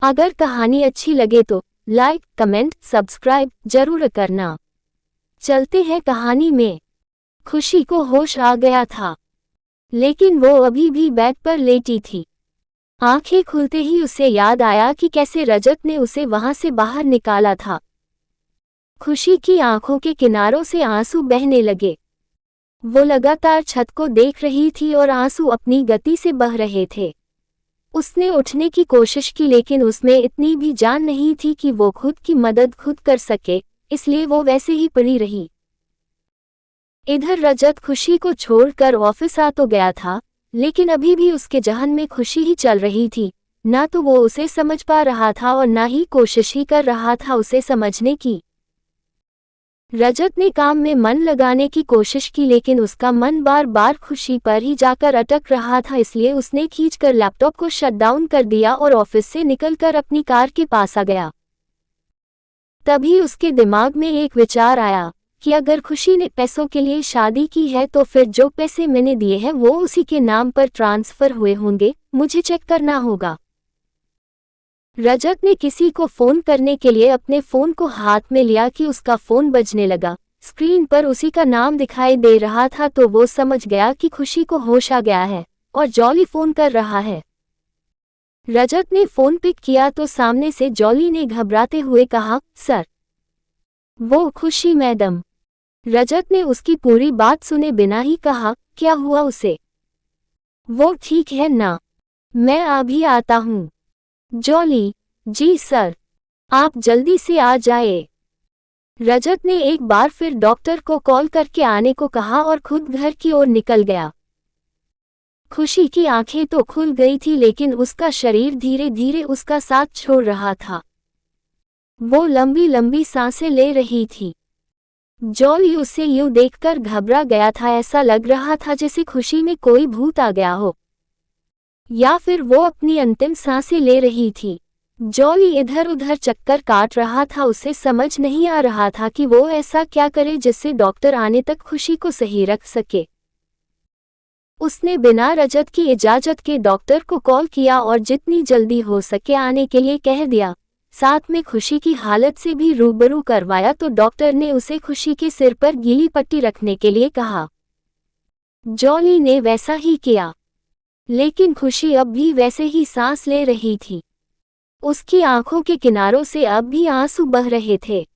अगर कहानी अच्छी लगे तो लाइक, कमेंट, सब्सक्राइब जरूर करना। चलते हैं कहानी में। खुशी को होश आ गया था, लेकिन वो अभी भी बेड पर लेटी थी। आंखें खुलते ही उसे याद आया कि कैसे रजत ने उसे वहां से बाहर निकाला था। खुशी की आंखों के किनारों से आंसू बहने लगे। वो लगातार छत को देख रही थी और आंसू अपनी गति से बह रहे थे। उसने उठने की कोशिश की, लेकिन उसमें इतनी भी जान नहीं थी कि वो खुद की मदद खुद कर सके, इसलिए वो वैसे ही पड़ी रही। इधर रजत खुशी को छोड़कर ऑफिस आ तो गया था, लेकिन अभी भी उसके जहन में खुशी ही चल रही थी। ना तो वो उसे समझ पा रहा था और ना ही कोशिश ही कर रहा था उसे समझने की। रजत ने काम में मन लगाने की कोशिश की, लेकिन उसका मन बार बार खुशी पर ही जाकर अटक रहा था। इसलिए उसने खींचकर लैपटॉप को शटडाउन कर दिया और ऑफिस से निकलकर अपनी कार के पास आ गया। तभी उसके दिमाग में एक विचार आया कि अगर खुशी ने पैसों के लिए शादी की है तो फिर जो पैसे मैंने दिए हैं वो उसी के नाम पर ट्रांसफर हुए होंगे, मुझे चेक करना होगा। रजत ने किसी को फोन करने के लिए अपने फोन को हाथ में लिया कि उसका फोन बजने लगा। स्क्रीन पर उसी का नाम दिखाई दे रहा था तो वो समझ गया कि खुशी को होश आ गया है और जॉली फोन कर रहा है। रजत ने फोन पिक किया तो सामने से जॉली ने घबराते हुए कहा, सर। वो खुशी मैडम। रजत ने उसकी पूरी बात सुने बिना ही कहा, क्या हुआ उसे? वो ठीक है ना? मैं अभी आता हूँ। जॉली, जी सर, आप जल्दी से आ जाए। रजत ने एक बार फिर डॉक्टर को कॉल करके आने को कहा और खुद घर की ओर निकल गया। खुशी की आंखें तो खुल गई थी, लेकिन उसका शरीर धीरे धीरे उसका साथ छोड़ रहा था। वो लंबी लंबी सांसें ले रही थी। जॉली उसे यूं देखकर घबरा गया था। ऐसा लग रहा था जैसे खुशी में कोई भूत आ गया हो, या फिर वो अपनी अंतिम सांसें ले रही थी। जॉली इधर उधर चक्कर काट रहा था। उसे समझ नहीं आ रहा था कि वो ऐसा क्या करे जिससे डॉक्टर आने तक खुशी को सही रख सके। उसने बिना रजत की इजाजत के डॉक्टर को कॉल किया और जितनी जल्दी हो सके आने के लिए कह दिया। साथ में खुशी की हालत से भी रूबरू करवाया तो डॉक्टर ने उसे खुशी के सिर पर गीली पट्टी रखने के लिए कहा। जॉली ने वैसा ही किया, लेकिन खुशी अब भी वैसे ही सांस ले रही थी। उसकी आंखों के किनारों से अब भी आंसू बह रहे थे।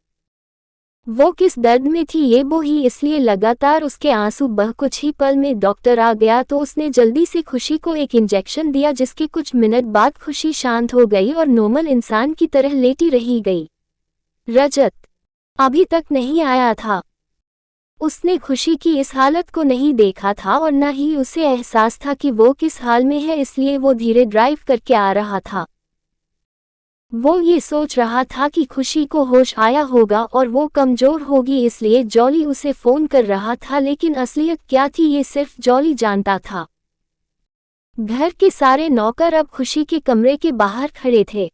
वो किस दर्द में थी ये वो ही, इसलिए लगातार उसके आंसू बह। कुछ ही पल में डॉक्टर आ गया तो उसने जल्दी से खुशी को एक इंजेक्शन दिया, जिसके कुछ मिनट बाद खुशी शांत हो गई और नॉर्मल इंसान की तरह लेटी रही गई। रजत अभी तक नहीं आया था। उसने खुशी की इस हालत को नहीं देखा था और न ही उसे एहसास था कि वो किस हाल में है, इसलिए वो धीरे ड्राइव करके आ रहा था। वो ये सोच रहा था कि खुशी को होश आया होगा और वो कमजोर होगी, इसलिए जॉली उसे फोन कर रहा था। लेकिन असलियत क्या थी ये सिर्फ जॉली जानता था। घर के सारे नौकर अब खुशी के कमरे के बाहर खड़े थे,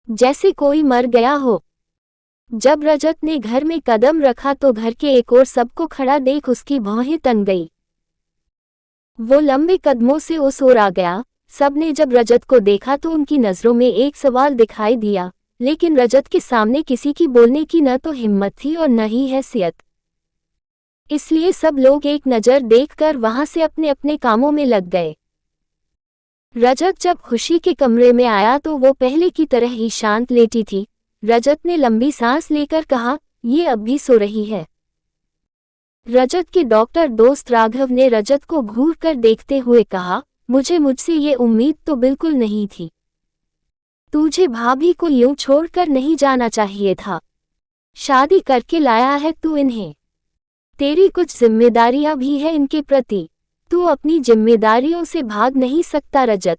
जैसे कोई मर गया हो। जब रजत ने घर में कदम रखा तो घर के एक ओर सबको खड़ा देख उसकी भौहें तन गई। वो लंबे कदमों से उस ओर आ गया। सबने जब रजत को देखा तो उनकी नजरों में एक सवाल दिखाई दिया, लेकिन रजत के सामने किसी की बोलने की न तो हिम्मत थी और न ही हैसियत। इसलिए सब लोग एक नज़र देखकर वहां से अपने अपने कामों में लग गए। रजत जब खुशी के कमरे में आया तो वो पहले की तरह ही शांत लेटी थी। रजत ने लंबी सांस लेकर कहा, ये अब भी सो रही है। रजत के डॉक्टर दोस्त राघव ने रजत को घूर कर देखते हुए कहा, मुझसे ये उम्मीद तो बिल्कुल नहीं थी। तुझे भाभी को यूं छोड़कर नहीं जाना चाहिए था। शादी करके लाया है तू इन्हें। तेरी कुछ जिम्मेदारियां भी है इनके प्रति। तू अपनी जिम्मेदारियों से भाग नहीं सकता रजत।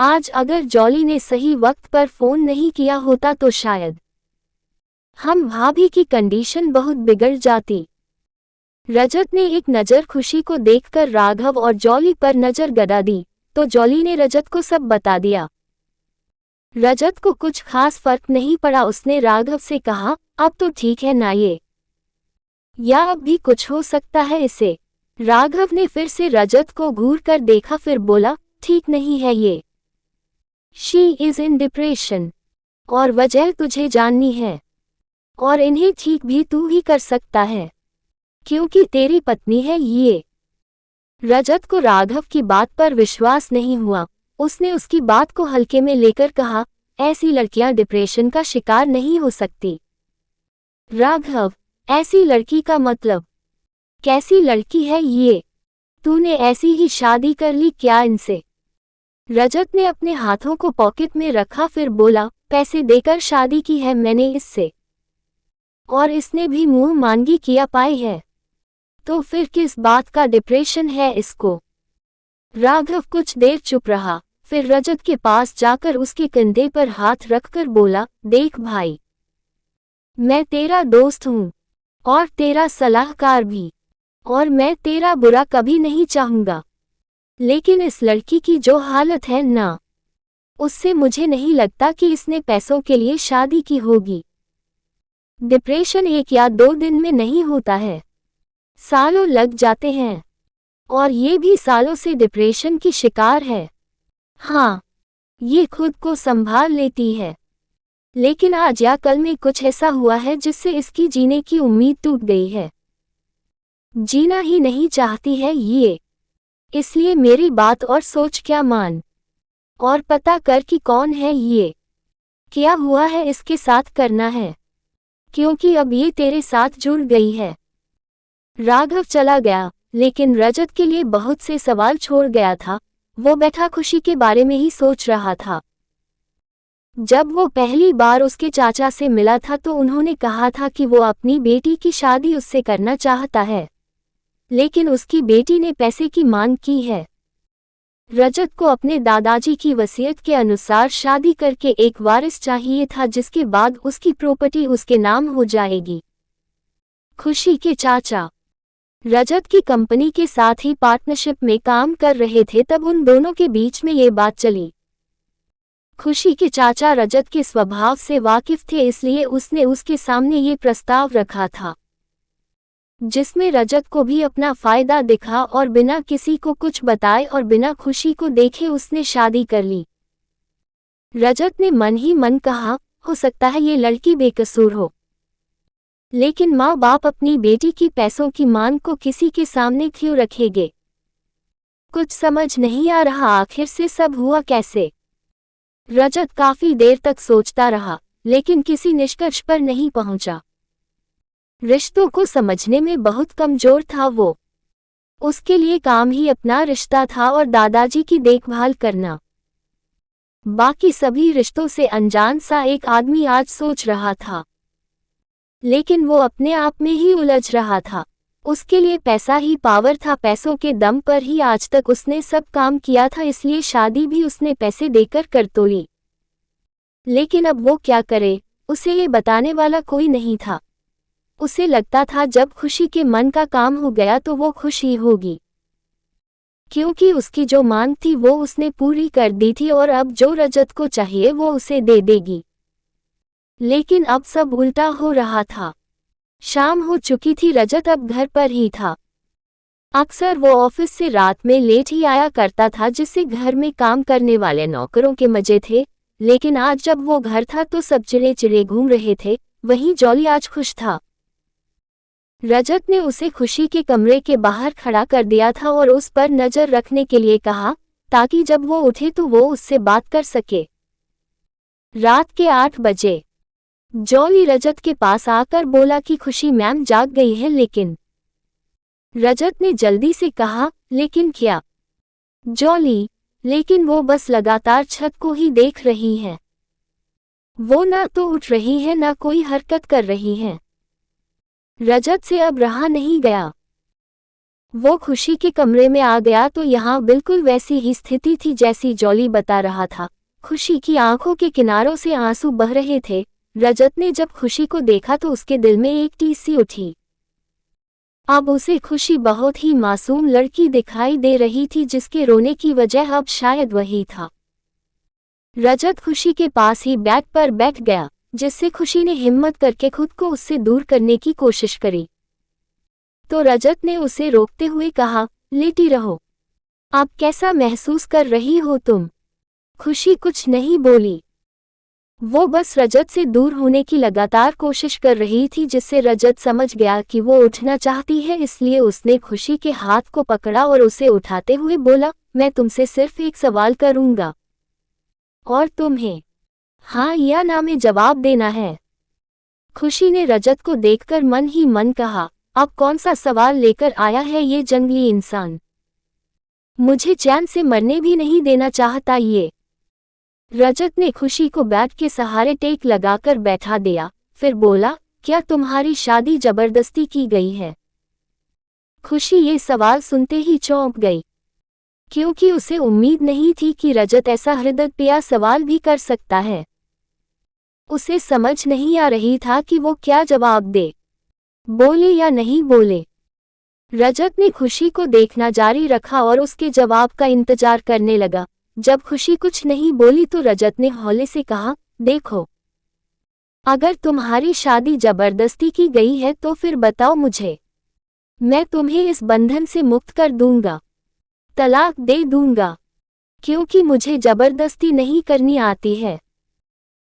आज अगर जॉली ने सही वक्त पर फोन नहीं किया होता तो शायद हम भाभी की कंडीशन बहुत बिगड़ जाती। रजत ने एक नज़र खुशी को देखकर राघव और जॉली पर नज़र गड़ा दी तो जॉली ने रजत को सब बता दिया। रजत को कुछ खास फर्क नहीं पड़ा। उसने राघव से कहा, अब तो ठीक है ना ये, या अब भी कुछ हो सकता है इसे? राघव ने फिर से रजत को घूर कर देखा, फिर बोला, ठीक नहीं है ये। She is in depression. और वजह तुझे जाननी है। और इन्हें ठीक भी तू ही कर सकता है, क्योंकि तेरी पत्नी है ये। रजत को राघव की बात पर विश्वास नहीं हुआ। उसने उसकी बात को हल्के में लेकर कहा, ऐसी लड़कियां डिप्रेशन का शिकार नहीं हो सकती। राघव, ऐसी लड़की का मतलब? कैसी लड़की है ये? तूने ऐसी ही शादी कर ली क्या इनसे? रजत ने अपने हाथों को पॉकेट में रखा, फिर बोला, पैसे देकर शादी की है मैंने इससे, और इसने भी मुंह मांगी किया पाई है। तो फिर किस बात का डिप्रेशन है इसको? राघव कुछ देर चुप रहा, फिर रजत के पास जाकर उसके कंधे पर हाथ रखकर बोला, देख भाई, मैं तेरा दोस्त हूँ और तेरा सलाहकार भी, और मैं तेरा बुरा कभी नहीं चाहूंगा। लेकिन इस लड़की की जो हालत है ना, उससे मुझे नहीं लगता कि इसने पैसों के लिए शादी की होगी। डिप्रेशन 1 या 2 दिन में नहीं होता है, सालों लग जाते हैं, और ये भी सालों से डिप्रेशन की शिकार है। हाँ, ये खुद को संभाल लेती है, लेकिन आज या कल में कुछ ऐसा हुआ है जिससे इसकी जीने की उम्मीद टूट गई है। जीना ही नहीं चाहती है ये। इसलिए मेरी बात और सोच क्या मान, और पता कर कि कौन है ये, क्या हुआ है इसके साथ करना है, क्योंकि अब ये तेरे साथ जुड़ गई है। राघव चला गया, लेकिन रजत के लिए बहुत से सवाल छोड़ गया था। वो बैठा खुशी के बारे में ही सोच रहा था। जब वो पहली बार उसके चाचा से मिला था तो उन्होंने कहा था कि वो अपनी बेटी की शादी उससे करना चाहता है, लेकिन उसकी बेटी ने पैसे की मांग की है। रजत को अपने दादाजी की वसीयत के अनुसार शादी करके एक वारिस चाहिए था, जिसके बाद उसकी प्रॉपर्टी उसके नाम हो जाएगी। खुशी के चाचा रजत की कंपनी के साथ ही पार्टनरशिप में काम कर रहे थे, तब उन दोनों के बीच में ये बात चली। खुशी के चाचा रजत के स्वभाव से वाकिफ थे, इसलिए उसने उसके सामने ये प्रस्ताव रखा था, जिसमें रजत को भी अपना फायदा दिखा और बिना किसी को कुछ बताए और बिना खुशी को देखे उसने शादी कर ली। रजत ने मन ही मन कहा, हो सकता है ये लड़की बेकसूर हो, लेकिन माँ बाप अपनी बेटी की पैसों की मांग को किसी के सामने क्यों रखेंगे? कुछ समझ नहीं आ रहा आखिर से सब हुआ कैसे। रजत काफी देर तक सोचता रहा, लेकिन किसी निष्कर्ष पर नहीं पहुंचा। रिश्तों को समझने में बहुत कमजोर था वो। उसके लिए काम ही अपना रिश्ता था और दादाजी की देखभाल करना। बाकी सभी रिश्तों से अनजान सा एक आदमी आज सोच रहा था, लेकिन वो अपने आप में ही उलझ रहा था। उसके लिए पैसा ही पावर था, पैसों के दम पर ही आज तक उसने सब काम किया था, इसलिए शादी भी उसने पैसे देकर कर तो ली। लेकिन अब वो क्या करे, उसे ये बताने वाला कोई नहीं था। उसे लगता था जब खुशी के मन का काम हो गया तो वो खुश ही होगी, क्योंकि उसकी जो मांग थी वो उसने पूरी कर दी थी, और अब जो रजत को चाहिए वो उसे दे देगी। लेकिन अब सब उल्टा हो रहा था। शाम हो चुकी थी, रजत अब घर पर ही था। अक्सर वो ऑफिस से रात में लेट ही आया करता था, जिससे घर में काम करने वाले नौकरों के मजे थे। लेकिन आज जब वो घर था तो सब चिड़े चिड़े घूम रहे थे, वहीं जॉली आज खुश था। रजत ने उसे खुशी के कमरे के बाहर खड़ा कर दिया था और उस पर नजर रखने के लिए कहा, ताकि जब वो उठे तो वो उससे बात कर सके। रात के 8 बजे जॉली रजत के पास आकर बोला कि खुशी मैम जाग गई है, लेकिन रजत ने जल्दी से कहा, लेकिन क्या? जॉली, लेकिन वो बस लगातार छत को ही देख रही है। वो ना तो उठ रही है ना कोई हरकत कर रही है। रजत से अब रहा नहीं गया। वो खुशी के कमरे में आ गया तो यहाँ बिल्कुल वैसी ही स्थिति थी जैसी जॉली बता रहा था। खुशी की आंखों के किनारों से आंसू बह रहे थे। रजत ने जब खुशी को देखा तो उसके दिल में एक टीस सी उठी। अब उसे खुशी बहुत ही मासूम लड़की दिखाई दे रही थी, जिसके रोने की वजह अब शायद वही था। रजत खुशी के पास ही बेड पर बैठ गया, जिससे खुशी ने हिम्मत करके खुद को उससे दूर करने की कोशिश करी। तो रजत ने उसे रोकते हुए कहा, लेटी रहो। अब कैसा महसूस कर रही हो तुम? खुशी कुछ नहीं बोली। वो बस रजत से दूर होने की लगातार कोशिश कर रही थी, जिससे रजत समझ गया कि वो उठना चाहती है। इसलिए उसने खुशी के हाथ को पकड़ा और उसे उठाते हुए बोला, मैं तुमसे सिर्फ एक सवाल करूंगा और तुम्हें हाँ या ना में जवाब देना है। खुशी ने रजत को देखकर मन ही मन कहा, अब कौन सा सवाल लेकर आया है ये जंगली इंसान। मुझे चैन से मरने भी नहीं देना चाहता ये। रजत ने खुशी को बैट के सहारे टेक लगाकर बैठा दिया, फिर बोला, क्या तुम्हारी शादी जबरदस्ती की गई है? खुशी ये सवाल सुनते ही चौंक गई, क्योंकि उसे उम्मीद नहीं थी कि रजत ऐसा हृदयप्रिय सवाल भी कर सकता है। उसे समझ नहीं आ रही था कि वो क्या जवाब दे, बोले या नहीं बोले। रजत ने खुशी को देखना जारी रखा और उसके जवाब का इंतजार करने लगा। जब खुशी कुछ नहीं बोली तो रजत ने हौले से कहा, देखो, अगर तुम्हारी शादी जबरदस्ती की गई है तो फिर बताओ मुझे, मैं तुम्हें इस बंधन से मुक्त कर दूंगा, तलाक दे दूंगा, क्योंकि मुझे जबरदस्ती नहीं करनी आती है।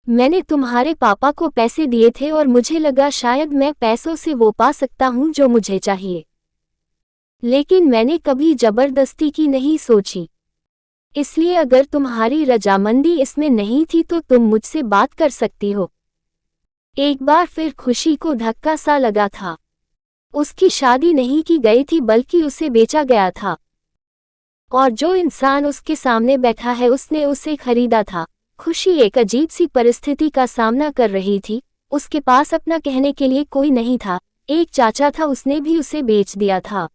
मैंने तुम्हारे पापा को पैसे दिए थे और मुझे लगा शायद मैं पैसों से वो पा सकता हूं जो मुझे चाहिए, लेकिन मैंने कभी जबरदस्ती की नहीं सोची। इसलिए अगर तुम्हारी रजामंदी इसमें नहीं थी तो तुम मुझसे बात कर सकती हो। एक बार फिर खुशी को धक्का सा लगा था। उसकी शादी नहीं की गई थी बल्कि उसे बेचा गया था, और जो इंसान उसके सामने बैठा है उसने उसे खरीदा था। खुशी एक अजीब सी परिस्थिति का सामना कर रही थी। उसके पास अपना कहने के लिए कोई नहीं था। एक चाचा था, उसने भी उसे बेच दिया था।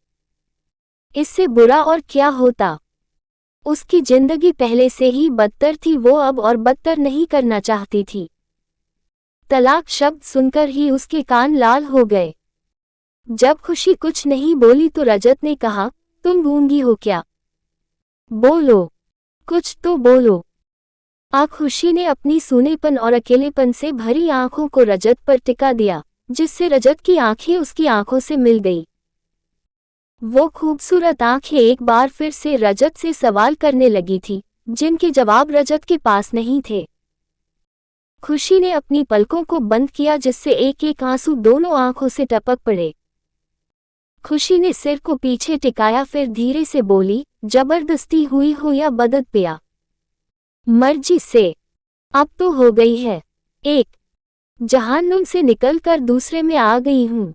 इससे बुरा और क्या होता। उसकी जिंदगी पहले से ही बदतर थी, वो अब और बदतर नहीं करना चाहती थी। तलाक शब्द सुनकर ही उसके कान लाल हो गए। जब खुशी कुछ नहीं बोली तो रजत ने कहा, तुम गूंगी हो क्या? बोलो, कुछ तो बोलो। खुशी ने अपनी सूनेपन और अकेलेपन से भरी आंखों को रजत पर टिका दिया, जिससे रजत की आंखें उसकी आंखों से मिल गई। वो खूबसूरत आंखें एक बार फिर से रजत से सवाल करने लगी थी, जिनके जवाब रजत के पास नहीं थे। खुशी ने अपनी पलकों को बंद किया, जिससे एक एक आंसू दोनों आंखों से टपक पड़े। खुशी ने सिर को पीछे टिकाया, फिर धीरे से बोली, जबरदस्ती हुई हो या बदतपिया, मर्जी से अब तो हो गई है। एक जहन्नुम से निकलकर दूसरे में आ गई हूं।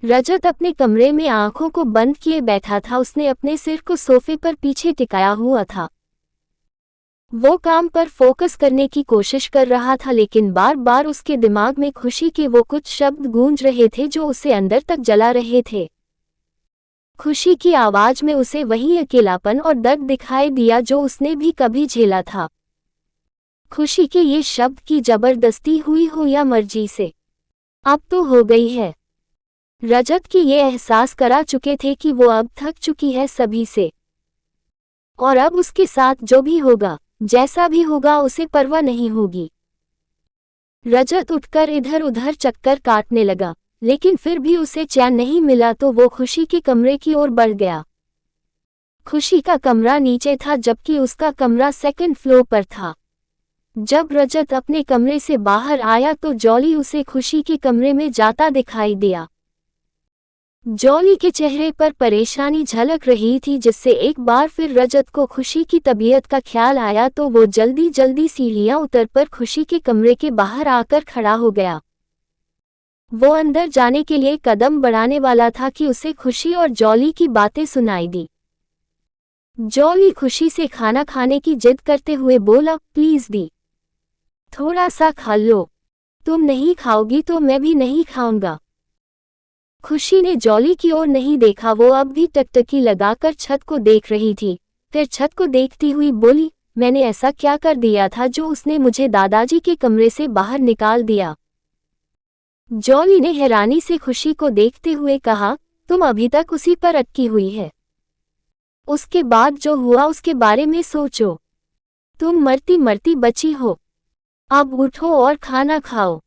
रजत अपने कमरे में आंखों को बंद किए बैठा था। उसने अपने सिर को सोफे पर पीछे टिकाया हुआ था। वो काम पर फोकस करने की कोशिश कर रहा था, लेकिन बार बार उसके दिमाग में खुशी के वो कुछ शब्द गूंज रहे थे जो उसे अंदर तक जला रहे थे। खुशी की आवाज में उसे वही अकेलापन और दर्द दिखाई दिया जो उसने भी कभी झेला था। खुशी के ये शब्द की जबरदस्ती हुई हो या मर्जी से अब तो हो गई है। रजत की ये एहसास करा चुके थे कि वो अब थक चुकी है सभी से, और अब उसके साथ जो भी होगा, जैसा भी होगा, उसे परवाह नहीं होगी। रजत उठकर इधर उधर चक्कर काटने लगा, लेकिन फिर भी उसे चैन नहीं मिला तो वो खुशी के कमरे की ओर बढ़ गया। खुशी का कमरा नीचे था जबकि उसका कमरा सेकंड फ्लोर पर था। जब रजत अपने कमरे से बाहर आया तो जॉली उसे खुशी के कमरे में जाता दिखाई दिया। जॉली के चेहरे पर परेशानी झलक रही थी, जिससे एक बार फिर रजत को खुशी की तबीयत का ख्याल आया तो वो जल्दी जल्दी सीढ़ियां उतर कर खुशी के कमरे के बाहर आकर खड़ा हो गया। वो अंदर जाने के लिए कदम बढ़ाने वाला था कि उसे खुशी और जॉली की बातें सुनाई दी। जॉली खुशी से खाना खाने की जिद करते हुए बोला, प्लीज दी, थोड़ा सा खा लो। तुम नहीं खाओगी तो मैं भी नहीं खाऊंगा। खुशी ने जॉली की ओर नहीं देखा। वो अब भी टकटकी लगाकर छत को देख रही थी। फिर छत को देखती हुई बोली, मैंने ऐसा क्या कर दिया था जो उसने मुझे दादाजी के कमरे से बाहर निकाल दिया? जॉली ने हैरानी से खुशी को देखते हुए कहा, तुम अभी तक उसी पर अटकी हुई है। उसके बाद जो हुआ उसके बारे में सोचो। तुम मरती मरती बची हो। अब उठो और खाना खाओ।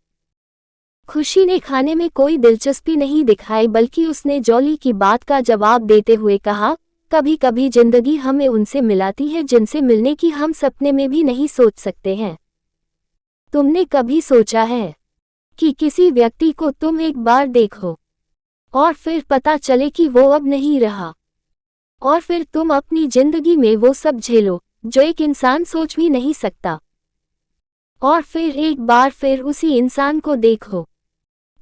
खुशी ने खाने में कोई दिलचस्पी नहीं दिखाई, बल्कि उसने जॉली की बात का जवाब देते हुए कहा, कभी कभी जिंदगी हमें उनसे मिलाती है जिनसे मिलने की हम सपने में भी नहीं सोच सकते हैं। तुमने कभी सोचा है कि किसी व्यक्ति को तुम एक बार देखो और फिर पता चले कि वो अब नहीं रहा, और फिर तुम अपनी जिंदगी में वो सब झेलो जो एक इंसान सोच भी नहीं सकता, और फिर एक बार फिर उसी इंसान को देखो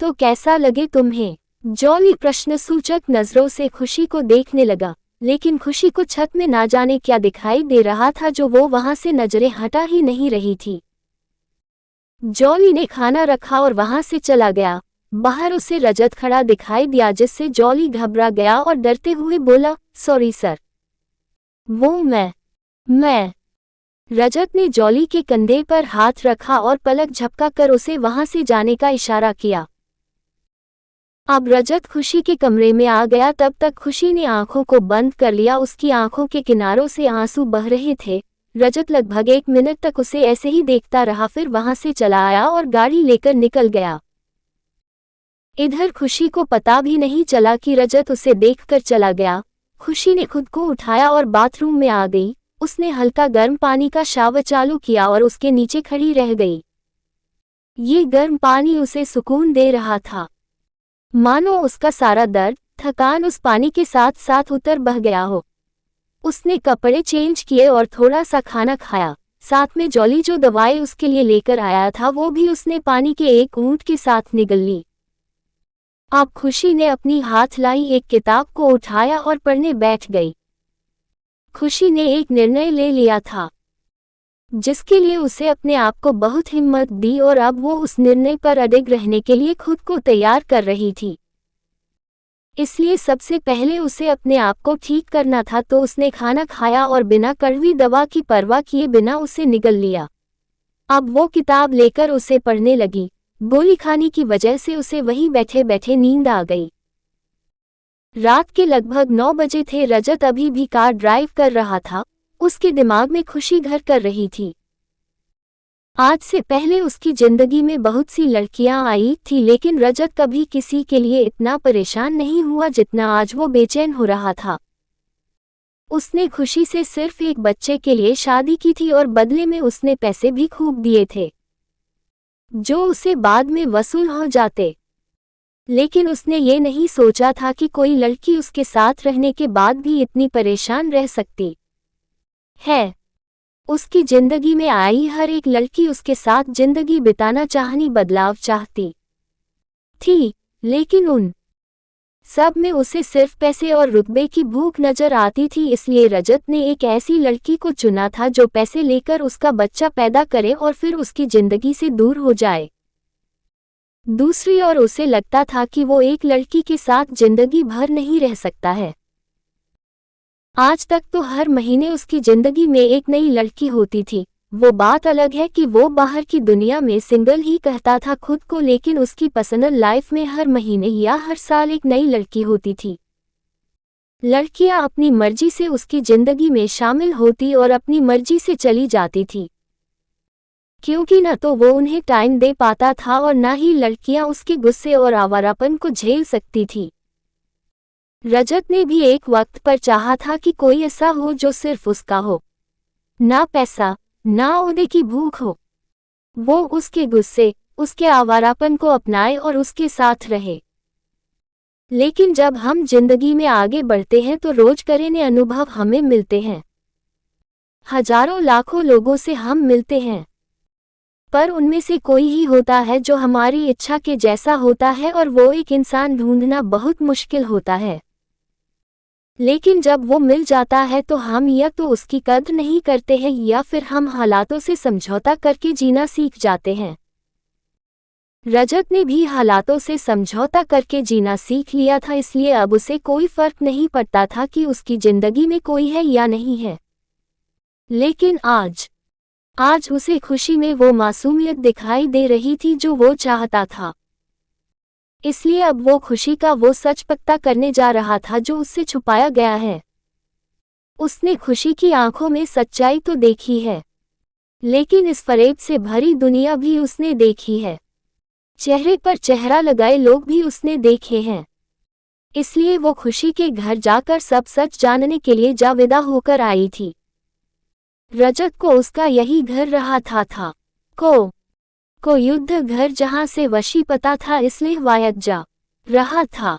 तो कैसा लगे तुम्हें? जॉली प्रश्नसूचक नजरों से खुशी को देखने लगा, लेकिन खुशी को छत में ना जाने क्या दिखाई दे रहा था जो वो वहां से नजरें हटा ही नहीं रही थी। जॉली ने खाना रखा और वहां से चला गया। बाहर उसे रजत खड़ा दिखाई दिया, जिससे जॉली घबरा गया और डरते हुए बोला, सॉरी सर। वो मैं रजत ने जॉली के कंधे पर हाथ रखा और पलक झपकाकर उसे वहां से जाने का इशारा किया। अब रजत खुशी के कमरे में आ गया। तब तक खुशी ने आंखों को बंद कर लिया। उसकी आंखों के किनारों से आंसू बह रहे थे। रजत लगभग 1 मिनट तक उसे ऐसे ही देखता रहा, फिर वहां से चला आया और गाड़ी लेकर निकल गया। इधर खुशी को पता भी नहीं चला कि रजत उसे देखकर चला गया। खुशी ने खुद को उठाया और बाथरूम में आ गई। उसने हल्का गर्म पानी का शावर चालू किया और उसके नीचे खड़ी रह गई। ये गर्म पानी उसे सुकून दे रहा था, मानो उसका सारा दर्द, थकान उस पानी के साथ साथ उतर बह गया हो। उसने कपड़े चेंज किए और थोड़ा सा खाना खाया। साथ में जॉली जो दवाई उसके लिए लेकर आया था वो भी उसने पानी के एक घूंट के साथ निगल ली। अब खुशी ने अपनी हाथ लाई एक किताब को उठाया और पढ़ने बैठ गई। खुशी ने एक निर्णय ले लिया था जिसके लिए उसे अपने आप को बहुत हिम्मत दी, और अब वो उस निर्णय पर अडिग रहने के लिए खुद को तैयार कर रही थी। इसलिए सबसे पहले उसे अपने आप को ठीक करना था, तो उसने खाना खाया और बिना कड़वी दवा की परवाह किए बिना उसे निगल लिया। अब वो किताब लेकर उसे पढ़ने लगी। गोली खाने की वजह से उसे वहीं बैठे बैठे नींद आ गई। रात के लगभग 9 बजे थे। रजत अभी भी कार ड्राइव कर रहा था। उसके दिमाग में खुशी घर कर रही थी। आज से पहले उसकी जिंदगी में बहुत सी लड़कियां आई थी, लेकिन रजत कभी किसी के लिए इतना परेशान नहीं हुआ जितना आज वो बेचैन हो रहा था। उसने खुशी से सिर्फ एक बच्चे के लिए शादी की थी और बदले में उसने पैसे भी खूब दिए थे जो उसे बाद में वसूल हो जाते। लेकिन उसने ये नहीं सोचा था कि कोई लड़की उसके साथ रहने के बाद भी इतनी परेशान रह सकती है। उसकी जिंदगी में आई हर एक लड़की उसके साथ जिंदगी बिताना चाहनी, बदलाव चाहती थी, लेकिन उन सब में उसे सिर्फ पैसे और रुतबे की भूख नजर आती थी। इसलिए रजत ने एक ऐसी लड़की को चुना था जो पैसे लेकर उसका बच्चा पैदा करे और फिर उसकी जिंदगी से दूर हो जाए। दूसरी ओर उसे लगता था कि वो एक लड़की के साथ जिंदगी भर नहीं रह सकता है। आज तक तो हर महीने उसकी जिंदगी में एक नई लड़की होती थी। वो बात अलग है कि वो बाहर की दुनिया में सिंगल ही कहता था खुद को, लेकिन उसकी पर्सनल लाइफ में हर महीने या हर साल एक नई लड़की होती थी। लड़कियां अपनी मर्जी से उसकी जिंदगी में शामिल होती और अपनी मर्जी से चली जाती थी, क्योंकि न तो वो उन्हें टाइम दे पाता था और न ही लड़कियां उसके गुस्से और आवारापन को झेल सकती थी। रजत ने भी एक वक्त पर चाहा था कि कोई ऐसा हो जो सिर्फ उसका हो, ना पैसा ना ओहदे की भूख हो। वो उसके गुस्से, उसके आवारापन को अपनाए और उसके साथ रहे। लेकिन जब हम जिंदगी में आगे बढ़ते हैं तो रोज करेने अनुभव हमें मिलते हैं। हजारों लाखों लोगों से हम मिलते हैं, पर उनमें से कोई ही होता है जो हमारी इच्छा के जैसा होता है, और वो एक इंसान ढूंढना बहुत मुश्किल होता है। लेकिन जब वो मिल जाता है तो हम या तो उसकी कद्र नहीं करते हैं या फिर हम हालातों से समझौता करके जीना सीख जाते हैं। रजत ने भी हालातों से समझौता करके जीना सीख लिया था, इसलिए अब उसे कोई फर्क नहीं पड़ता था कि उसकी जिंदगी में कोई है या नहीं है। लेकिन आज उसे खुशी में वो मासूमियत दिखाई दे रही थी जो वो चाहता था। इसलिए अब वो खुशी का वो सच पक्का करने जा रहा था जो उससे छुपाया गया है। उसने खुशी की आंखों में सच्चाई तो देखी है, लेकिन इस फरेब से भरी दुनिया भी उसने देखी है। चेहरे पर चेहरा लगाए लोग भी उसने देखे हैं। इसलिए वो खुशी के घर जाकर सब सच जानने के लिए जा विदा होकर आई थी। रजत को उसका यही घर रहा था को युद्ध घर जहां से वशी पता था, इसलिए वायद जा रहा था।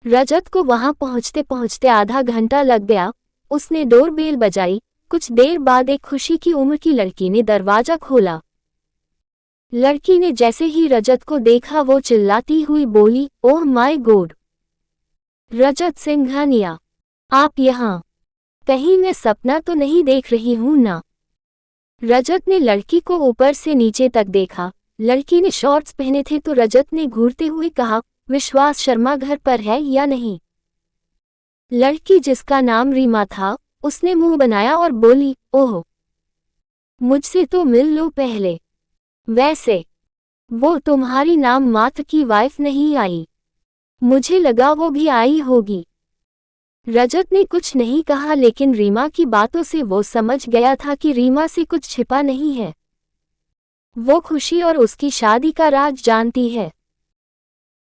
रजत को वहां पहुंचते पहुंचते आधा घंटा लग गया। उसने डोरबेल बजाई। कुछ देर बाद एक खुशी की उम्र की लड़की ने दरवाजा खोला। लड़की ने जैसे ही रजत को देखा वो चिल्लाती हुई बोली, ओह माय गॉड, रजत सिंघानिया, आप यहाँ? कहीं मैं सपना तो नहीं देख रही हूं ना? रजत ने लड़की को ऊपर से नीचे तक देखा। लड़की ने शॉर्ट्स पहने थे तो रजत ने घूरते हुए कहा, विश्वास शर्मा घर पर है या नहीं? लड़की, जिसका नाम रीमा था, उसने मुंह बनाया और बोली, ओह, मुझसे तो मिल लो पहले। वैसे वो तुम्हारी नाम मात्र की वाइफ नहीं आई? मुझे लगा वो भी आई होगी। रजत ने कुछ नहीं कहा, लेकिन रीमा की बातों से वो समझ गया था कि रीमा से कुछ छिपा नहीं है। वो खुशी और उसकी शादी का राज जानती है।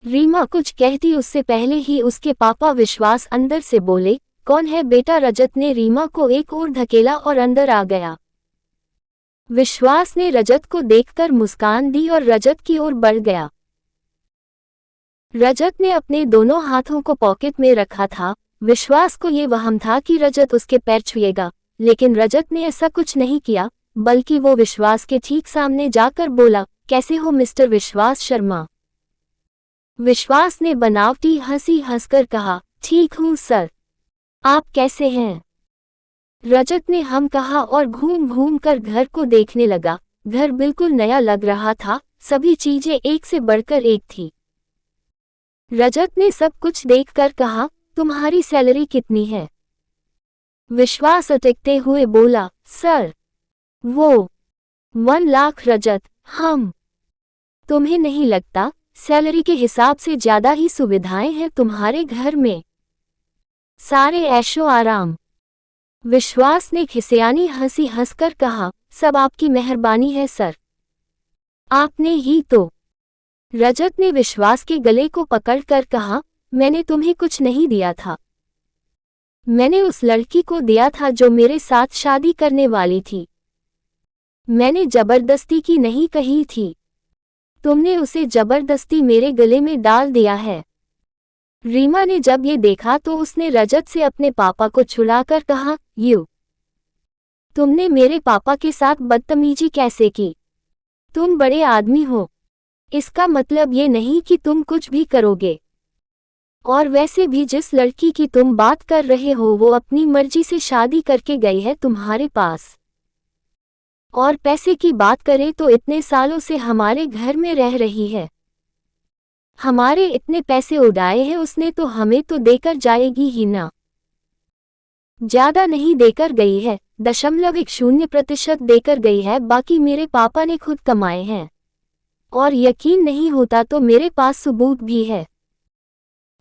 रीमा कुछ कहती उससे पहले ही उसके पापा विश्वास अंदर से बोले, कौन है बेटा? रजत ने रीमा को एक ओर धकेला और अंदर आ गया। विश्वास ने रजत को देखकर मुस्कान दी और रजत की ओर बढ़ गया। रजत ने अपने दोनों हाथों को पॉकेट में रखा था। विश्वास को ये वहम था कि रजत उसके पैर छुएगा, लेकिन रजत ने ऐसा कुछ नहीं किया, बल्कि वो विश्वास के ठीक सामने जाकर बोला, कैसे हो मिस्टर विश्वास शर्मा? विश्वास ने बनावटी हंसी हंसकर कहा, ठीक हूँ सर, आप कैसे हैं? रजत ने हम कहा और घूम घूम कर घर को देखने लगा। घर बिल्कुल नया लग रहा था, सभी चीजें एक से बढ़कर एक थी। रजत ने सब कुछ देखकर कहा, तुम्हारी सैलरी कितनी है? विश्वास अटकते हुए बोला, सर, वो 1 लाख। रजत, तुम्हें नहीं लगता सैलरी के हिसाब से ज्यादा ही सुविधाएं हैं तुम्हारे घर में? सारे ऐशो आराम। विश्वास ने खिसियानी हंसी हंसकर कहा, सब आपकी मेहरबानी है सर, आपने ही तो। रजत ने विश्वास के गले को पकड़कर कहा, मैंने तुम्हें कुछ नहीं दिया था, मैंने उस लड़की को दिया था जो मेरे साथ शादी करने वाली थी। मैंने जबरदस्ती की नहीं कही थी, तुमने उसे जबरदस्ती मेरे गले में डाल दिया है। रीमा ने जब ये देखा तो उसने रजत से अपने पापा को छुड़ाकर कहा, तुमने मेरे पापा के साथ बदतमीजी कैसे की? तुम बड़े आदमी हो, इसका मतलब ये नहीं कि तुम कुछ भी करोगे। और वैसे भी जिस लड़की की तुम बात कर रहे हो वो अपनी मर्जी से शादी करके गई है तुम्हारे पास। और पैसे की बात करें तो इतने सालों से हमारे घर में रह रही है, हमारे इतने पैसे उड़ाए हैं उसने, तो हमें तो देकर जाएगी ही ना। ज्यादा नहीं देकर गई है, 0.1% देकर गई है, बाकी मेरे पापा ने खुद कमाए हैं। और यकीन नहीं होता तो मेरे पास सबूत भी है।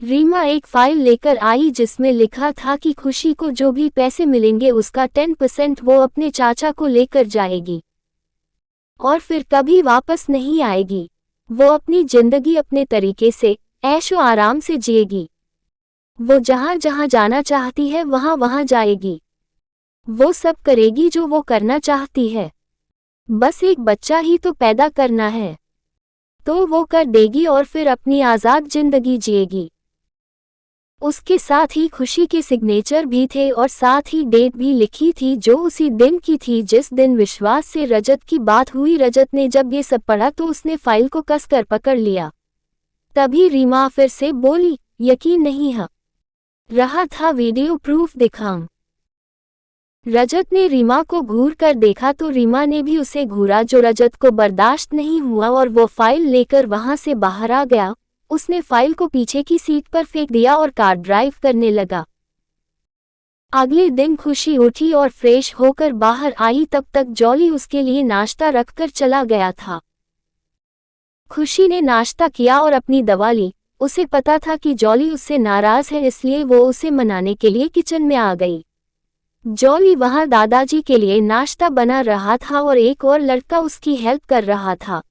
रीमा एक फाइल लेकर आई जिसमें लिखा था कि खुशी को जो भी पैसे मिलेंगे उसका 10% वो अपने चाचा को लेकर जाएगी और फिर कभी वापस नहीं आएगी। वो अपनी जिंदगी अपने तरीके से ऐशो आराम से जिएगी। वो जहां जहां जाना चाहती है वहां वहां जाएगी। वो सब करेगी जो वो करना चाहती है। बस एक बच्चा ही तो पैदा करना है, तो वो कर देगी और फिर अपनी आज़ाद जिंदगी जिएगी। उसके साथ ही खुशी के सिग्नेचर भी थे और साथ ही डेट भी लिखी थी जो उसी दिन की थी जिस दिन विश्वास से रजत की बात हुई। रजत ने जब ये सब पढ़ा तो उसने फाइल को कसकर पकड़ लिया। तभी रीमा फिर से बोली, यकीन नहीं है रहा था, वीडियो प्रूफ दिखाऊं? रजत ने रीमा को घूर कर देखा तो रीमा ने भी उसे घूरा, जो रजत को बर्दाश्त नहीं हुआ और वो फाइल लेकर वहां से बाहर आ गया। उसने फाइल को पीछे की सीट पर फेंक दिया और कार ड्राइव करने लगा। अगले दिन खुशी उठी और फ्रेश होकर बाहर आई, तब तक जॉली उसके लिए नाश्ता रखकर चला गया था। खुशी ने नाश्ता किया और अपनी दवा ली। उसे पता था कि जॉली उससे नाराज है, इसलिए वो उसे मनाने के लिए किचन में आ गई। जॉली वहां दादाजी के लिए नाश्ता बना रहा था और एक और लड़का उसकी हेल्प कर रहा था।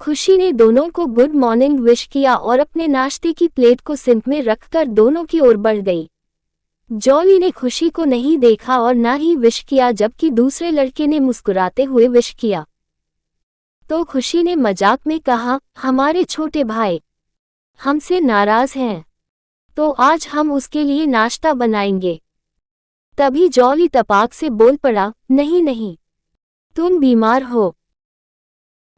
खुशी ने दोनों को गुड मॉर्निंग विश किया और अपने नाश्ते की प्लेट को सिंक में रखकर दोनों की ओर बढ़ गई। जॉली ने खुशी को नहीं देखा और ना ही विश किया, जबकि दूसरे लड़के ने मुस्कुराते हुए विश किया। तो खुशी ने मजाक में कहा, हमारे छोटे भाई हमसे नाराज हैं, तो आज हम उसके लिए नाश्ता बनाएंगे। तभी जॉली तपाक से बोल पड़ा, नहीं नहीं, तुम बीमार हो,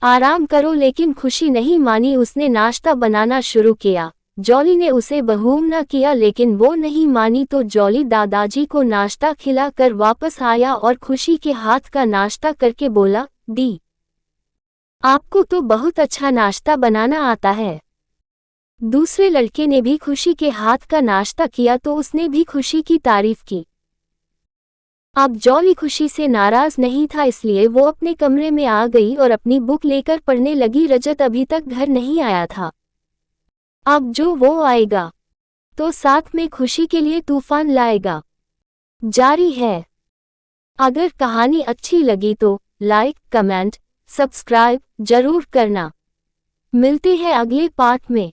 आराम करो। लेकिन खुशी नहीं मानी, उसने नाश्ता बनाना शुरू किया। जॉली ने उसे बहुमना किया, लेकिन वो नहीं मानी, तो जॉली दादाजी को नाश्ता खिलाकर वापस आया और खुशी के हाथ का नाश्ता करके बोला, दी, आपको तो बहुत अच्छा नाश्ता बनाना आता है। दूसरे लड़के ने भी खुशी के हाथ का नाश्ता किया तो उसने भी खुशी की तारीफ की। अब जॉली खुशी से नाराज नहीं था, इसलिए वो अपने कमरे में आ गई और अपनी बुक लेकर पढ़ने लगी। रजत अभी तक घर नहीं आया था। अब जो वो आएगा तो साथ में खुशी के लिए तूफान लाएगा। जारी है। अगर कहानी अच्छी लगी तो लाइक, कमेंट, सब्सक्राइब जरूर करना। मिलते हैं अगले पार्ट में।